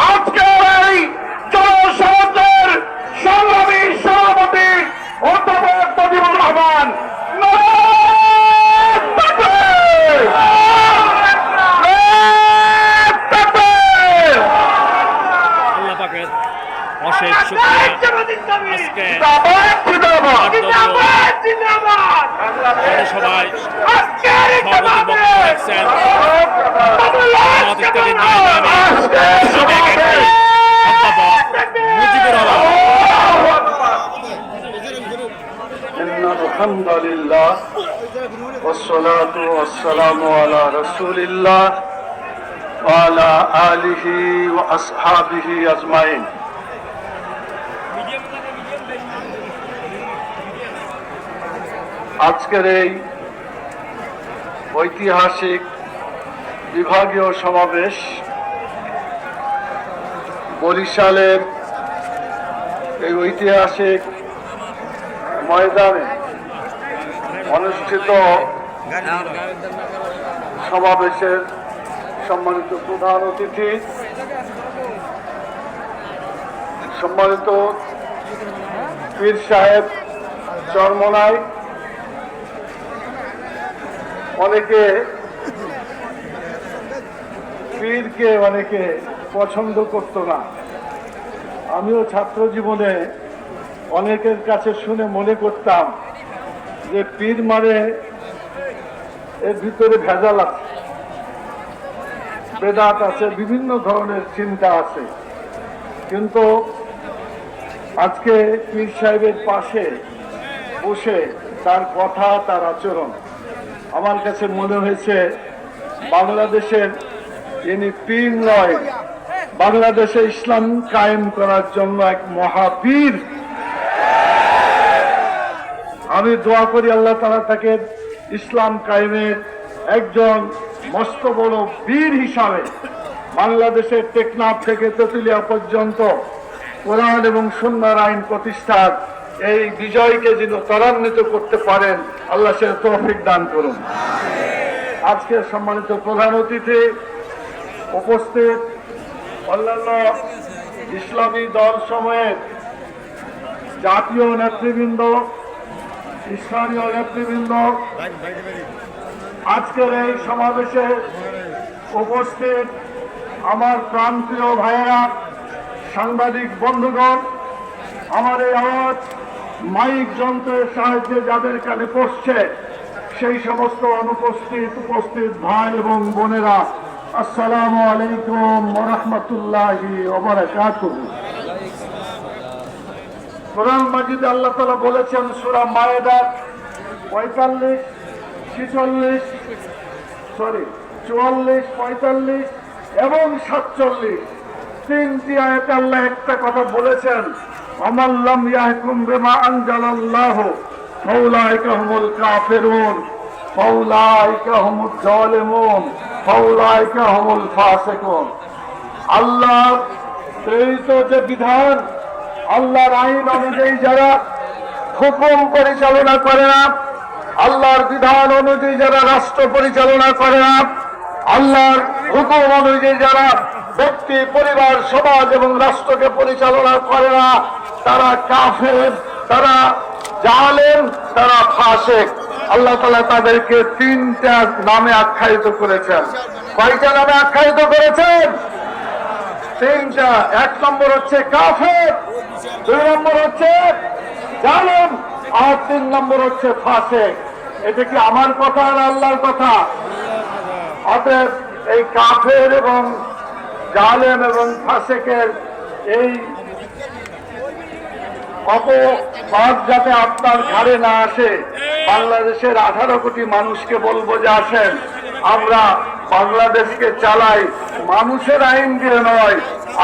আজকের এই জনসমাজের সংগ্রামী সভাপতি অধ্যাপক মুজিবুর রহমান অশেষ শুকরিয়া। আজকে জনসভায় সভাপতি বক্তব্য রাখছেন অধ্যাপক মুজিবুর রহমান। আলহামদুলিল্লাহ ওয়াসসালাতু ওয়াসসালামু আলা রাসূলিল্লাহ ওয়া আলা আলিহি ওয়া আসহাবিহি আজমাইন। আজকের এই ঐতিহাসিক বিভাগীয় সমাবেশ বরিশালের এই ঐতিহাসিক ময়দানে অনুষ্ঠিত সমাবেশের সম্মানিত প্রধান অতিথি, সম্মানিত পীর সাহেব চরমনাই, অনেকে পীরকে অনেকে পছন্দ করত না। আমিও ছাত্র জীবনে অনেকের কাছে শুনে মনে করতাম যে পীর মানে এর ভিতরে ভেজাল আছে, বেদাত আছে, বিভিন্ন ধরনের চিন্তা আছে। কিন্তু আজকে পীর সাহেবের পাশে বসে তার কথা, তার আচরণ আমার কাছে মনে হয়েছে বাংলাদেশের ইনি পীর নয়, বাংলাদেশে ইসলাম কায়েম করার জন্য এক মহাপীর। আমি দোয়া করি আল্লাহ তাআলা তাকে ইসলাম কায়েমের একজন মস্ত বড় বীর হিসাবে বাংলাদেশের টেকনাফ থেকে তেতুলিয়া পর্যন্ত কোরআন এবং সুন্নাহর আইন প্রতিষ্ঠার এই বিজয়কে যেন ত্বরান্বিত করতে পারেন, আল্লাহ সে তৌফিক দান করুন। আজকে সম্মানিত প্রধান অতিথি উপস্থিত অন্যান্য ইসলামী দল সময়ের জাতীয় নেতৃবৃন্দ, স্থানীয় নেতৃবৃন্দ, আজকের এই সমাবেশে উপস্থিত আমার প্রান্তীয় ভাইয়েরা, সাংবাদিক বন্ধুগণ, আমার এই আওয়াজ মাইক যন্ত্রের সাহায্যে যাদের কানে পৌঁছছে সেই সমস্ত উপস্থিত ভাই এবং বোনেরা, আসসালামু আলাইকুম ওয়া রাহমাতুল্লাহি ওয়া বারাকাতুহু। কোরআন মাজিদে আল্লাহ তাআলা বলেছেন সূরা মায়েদার 44, 45 এবং 47 তিনটি আয়াতে আল্লাহ একটা কথা বলেছেন, ওয়ামান লাম ইয়াহকুম বিমা আনজালাল্লাহু ফাউলাইকা হুমুল কাফিরুন ফাউলাইকা হুমুজ জালিমুন ফাউলাইকা হুমুল ফাসিকুন। আল্লাহ প্রেরিত যে বিধান, আল্লাহর আইন অনুযায়ী যারা হুকুম পরিচালনা করে না, আল্লাহর বিধান অনুযায়ী যারা রাষ্ট্র পরিচালনা করে না, আল্লাহর হুকুম অনুযায়ী যারা ব্যক্তি, পরিবার, সমাজ এবং রাষ্ট্রকে পরিচালনা করে না, তারা কাফের, তারা জালেম, তারা ফাসিক। আল্লাহ তাআলা তাদেরকে তিনটা নামে আখ্যায়িত করেছেন। কয়টা নামে আখ্যায়িত করেছেন? তিনটা। এক নম্বর হচ্ছে কাফের, দুই নম্বর হচ্ছে জালেম, আর তিন নম্বর হচ্ছে ফাসিক। এটা কি আমার কথা আর আল্লাহর কথা? অতএব এই কাফের এবং জালেম এবং ফাসিকের এই অপবাদ যাতে আপনার ঘাড়ে না আসে, বাংলাদেশের 18 কোটি মানুষকে বলবো যে আসেন আমরা বাংলাদেশকে চালাই মানুষের আইন দিয়ে নয়,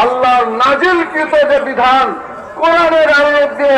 আল্লাহর নাজিলকৃত যে বিধান কোরআনের আইন দিয়ে।